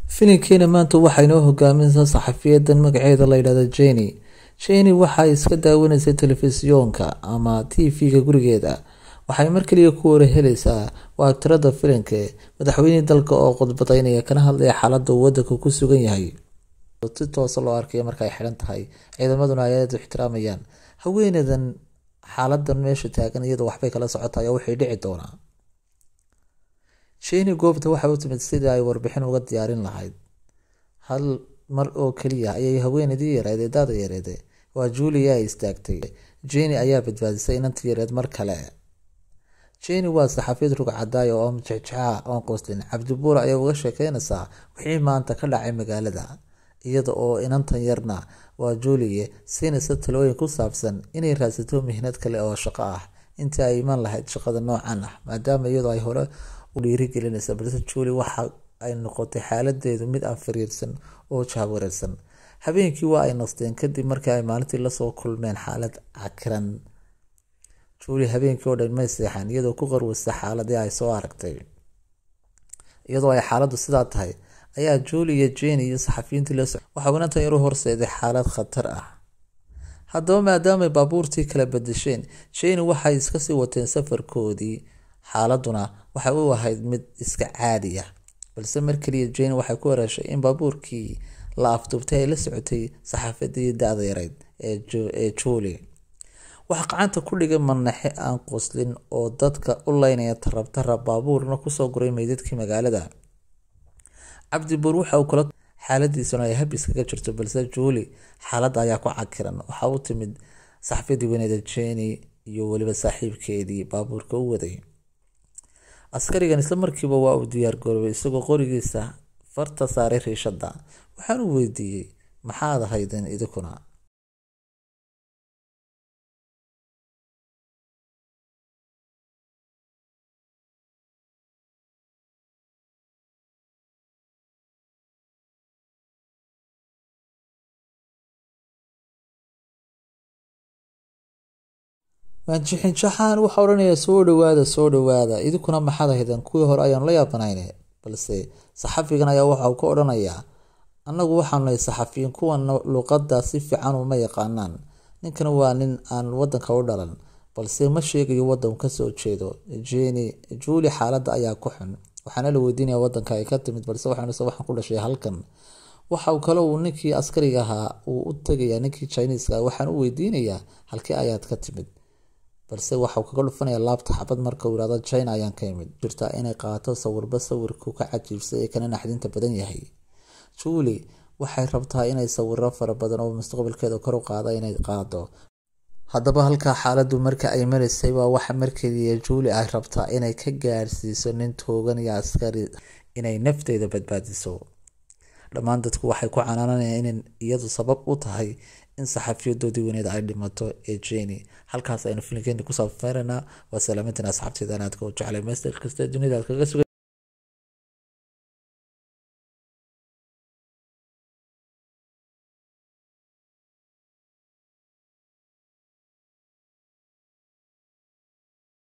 filimkeena maanta waxay noo hogaaminaysaa saxafiyadan magaceeda la yidhaahdo Jenny waxay iska daawanaysay telefisyoonka ama TV-ga gurigeeda. waxay mar kaliya ku warhelaysaa waa tirada filimka madaxweynaha dalka oo khudbadaynaya kana hadlaya xaaladda waddanka ku sugan yahay. si toos loo arkay markay xiran tahay ciidamaduna ay aad u ixtiraamayaan haweeneydan xaaladan meesha taagan iyadoo waxbay kala socotaay oo wixii dhici doona. Jenny goobta waxa uu timid sidii ay warbixin uga diyaarin lahayd. hal mar oo kaliya ayay haweeneydii yareeday daada yareeday waa Julia ay istaagtay. Jenny ayaa badbaadisay inantii yareed mar kale. Jenny waa saxafiyad rug cadaay oo mujecjaa oo qoslin Cabdibuur ayaa uga sheekeynaysaa wixii maanta ka dhacay magaalada iyada oo inantan yarna waa Julia siinaysa talooyin ku saabsan inay raadsato mihnad kale oo shaqo ah intii ay iman lahayd shaqada noocan ah maadaama iyadoo ay hore u dhiirigelinaysa balse Julia waxa ay noqotay xaaladeedu mid aan fariirsan oo jahwareersan. habeenkii waa ay nasteen kadib markii ay maalintii la soo kulmeen xaalad cakiran. Julia habeenkii oo dhan ma seexan iyadoo ku qarwaysa xaaladii ay soo aragtay. iyadoo ay xaaladdu sidaa tahay ayaa Julia Jenny iyo saxafiyiintii la socday waxa inantan yar u horseeday xaalad khatar ah. haddaba maadaama baabuurtii kala bedesheen Jenny waxay iska sii wateen safarkoodii. xaaladuna waxa uu ahayd mid iska caadi ah balse mar kaliya Jenny waxay ku wareeshay in baabuurkii la afduubtay ay la socotay saxaafadii daada yareed ee Julia. waxa gacanta ku dhigay manaxe aan qoslin oo dadka u leynaya tarab baabuurna kusoo guray meydadkii magaalada. Cabdibuur waxa uu kala xaaladiisuna ay habis kaga jirto balse Julia xaaladda ayaa ku cakiran. waxa uu timid saxaafadii weyneed Jenny iyo waliba saaxiibkeedii baabuurka u waday. askarigan isla markiiba waa uu diyaar garoobay isagoo qorigiisa farta saaray riishada. waxaan u weydiiyey maxaad ahaydeen idinkuna. Manjixin jaxaan waxa oranaya soo dhawaada idinkuna maxaad ahaydeen kuwii hore ayaan la yaabanaynay balse saxafigan ayaa waxa uu ka oranayaa annagu waxaan nahay saxafiyiin kuwan luqadda si fiican uma yaqaanaan. ninkan waa nin aan waddanka u dhalan balse ma sheegayo waddan ka soo jeedo. Julia xaaladda ayaa ku xun waxaana la weydiinayaa waddanka ay ka timid balse waxaan ku dhashay halkan. waxa uu kale uu ninkii askariga ahaa uu u tagayaa ninkii Chinese-ka waxaan u weydiinayaa halkee ayaad ka timid balse waxa uu kaga dhufanaya laabta xabad marka uu yiraahdo China ayaan ka imid. jirta inay qaato sawirku ka cajiibsan ee kana naxdinta badan yahay. Julia waxay rabtaa inay sawirro fara badan oo mustaqbalkeeda kor u qaado inay qaado. haddaba halka xaaladdu marka ay mareysay waa waxa markii Julia ay rabtaa inay ka gaarsiiso nin toogan iyo askari inay nafteeda badbaadiso. dhammaan dadku waxay ku canaananayaan in iyadu sabab u tahay in saxafiyadoodii weyneed ay dhimato ee Jenny. halkaas aynu filimkeena ku soo faaranaa waa salaamintan asxaabteeda aad ka jeclay meel kasta dunida kaga